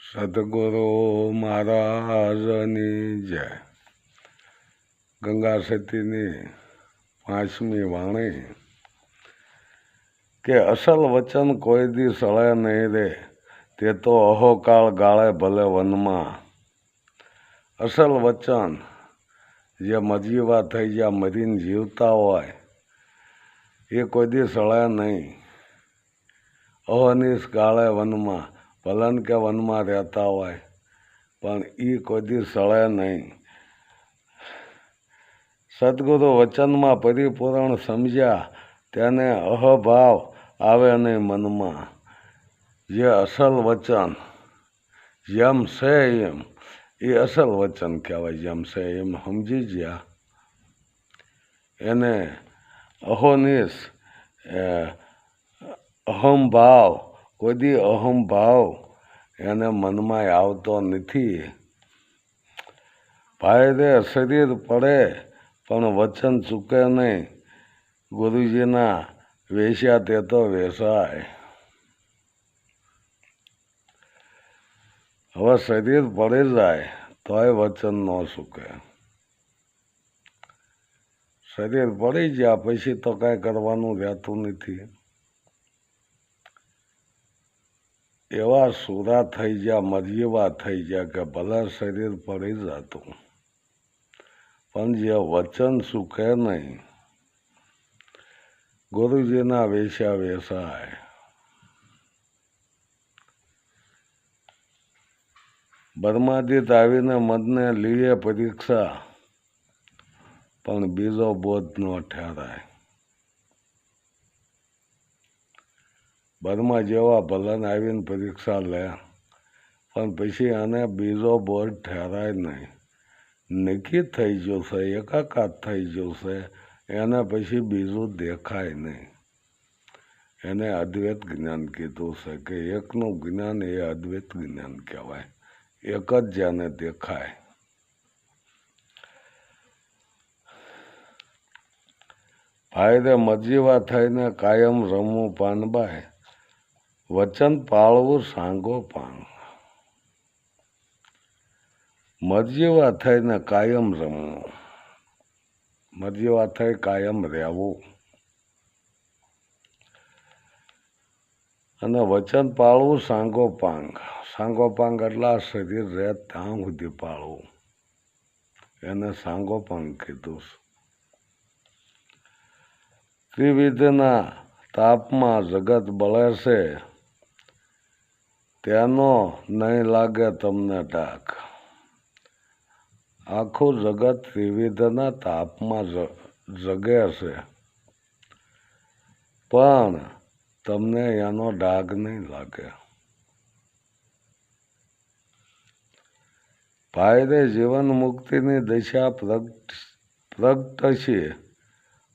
સદગુરુ મહારાજની જય. ગંગા સતીની 5મી વાણી કે અસલ વચન કોઈ દી સળે નહીં રે, તે તો અહોકાળ ગાળે ભલે વનમાં. અસલ વચન જે મરજીવા થઈ ગયા મરીને જીવતા હોય એ કોઈ દી સળે નહીં. અહોનિશ ગાળે વનમાં, ભલન કે વનમાં રહેતા હોય પણ એ કોઈ દી સળે નહીં. સદગુરુ વચનમાં પરિપૂર્ણ સમજ્યા તેને અહભાવ આવે નહીં મનમાં. જે અસલ વચન જેમ છે એમ એ અસલ વચન કહેવાય. જેમ છે એમ સમજી ગયા એને અહોનિશ અહમભાવ, કોઈ દી અહમભાવ એને મનમાં આવતો નથી. ભાઈ રે શરીર પડે પણ વચન ચૂકે નહીં. ગુરુજીના વેશ્યા તે તો વેસાય. હવે શરીર પડી જાય તોય વચન ન ચૂકે. શરીર પડી ગયા પછી તો કાંઈ કરવાનું રહેતું નથી. એવા સુરા થઈ ગયા, મરજીવા થઈ ગયા કે ભલે શરીર પડી જતું પણ જે વચન ચૂકે નહીં. ગુરુજીના વેશ્યા વેસાય. બ્રહ્માદિત આવીને મનને લીએ પરીક્ષા પણ બીજો બોધ ન ઠેરાય. બર્મા જેવા ભલન આવીને પરીક્ષા લે પણ પછી આને બીજો બોધ ઠેરાય નહીં. નક્કી થઈ જશે, એકાકાર થઈ જશે, એને પછી બીજું દેખાય નહીં. એને અદ્વૈત જ્ઞાન કીધું છે કે એકનું જ્ઞાન એ અદ્વૈત જ્ઞાન કહેવાય. એક જ જેને દેખાય. ભાઈ રે મરજીવા થઈને કાયમ રમવું પાનબાઈ, વચન પાળવું સાંગો પાંગ. મરજીવા થઈને કાયમ રમવું, મરજીવા થઈ કાયમ રહેવું અને વચન પાળવું સાંગો પાંગ. સાંગો પાંગ એટલે શરીર રહે ત્યાં સુધી પાળવું, એને સાંગો પાંગ કીધું. ત્રિવિધના તાપમાં જગત બળે છે, તેનો નહીં લાગે તમને ડાક. આખું જગત ત્રિવિધના તાપમાં જગે છે પણ તમને એનો ડાઘ નહીં લાગે. ભાઈ રે જીવન મુક્તિની દશા પ્રગટ છે,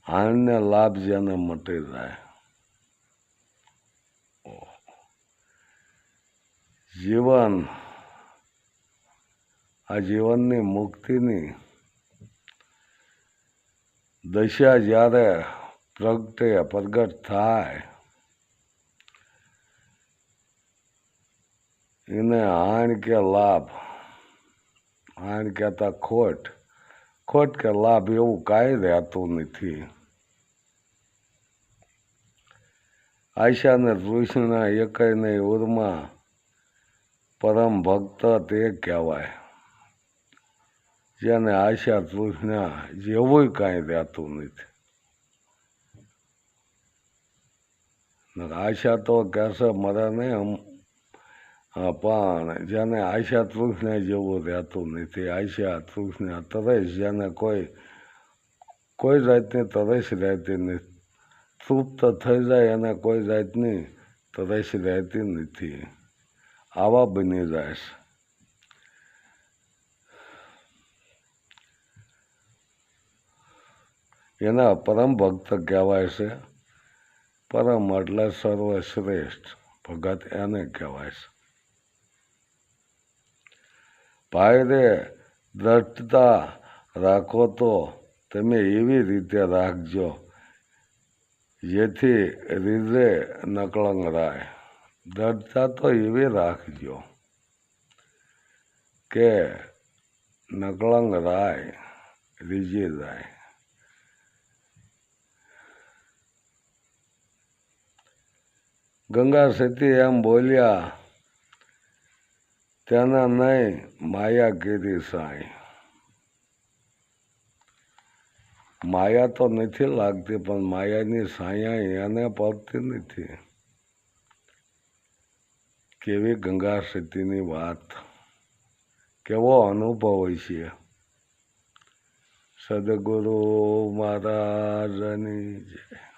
હાણને લાભ જેને મટી જાય. જીવન આ જીવનની મુક્તિની દશા જ્યારે પ્રગટ થાય એને હાણ કે લાભ, હાણ કહેતા ખોટ, ખોટ કે લાભ એવું કાંઈ રહેતું નથી. આશા ને તૃષ્ણા એકય નહીં ઉર્મા, પરમ ભક્ત તે કહેવાય. જેને આશા તૃષ્ણા જેવું કાંઈ રહેતું નથી. આશા તો કહેશે મરે નહીં, પણ જેને આશા તૃષ્ણા જેવું રહેતું નથી. આશા તૃષ્ણા તરસ, જેને કોઈ જાતની તરસ રહેતી નથી. તૃપ્ત થઈ જાય એને કોઈ જાતની તરસ રહેતી નથી. આવા બની જાય છે. એના પરમ ભક્ત કહેવાય છે. પરમ એટલે સર્વશ્રેષ્ઠ ભગત એને કહેવાય છે. ભાઈ રે દ્રઢતા રાખો તો તમે એવી રીતે રાખજો જેથી રીઝે નકળંગ રાય. દ્રઢતા તો એવી રાખજો કે નકળંગ રાય રીજી જાય. ગંગા સતી એમ બોલ્યા, તેના નહીં માયા કીધી સાંઈ. માયા તો નથી લાગતી, પણ માયાની સાયા એને પડતી નથી. કેવી ગંગા સતીની વાત, કેવો અનુભવ હોય છે. સદગુરુ મહારાજની જય.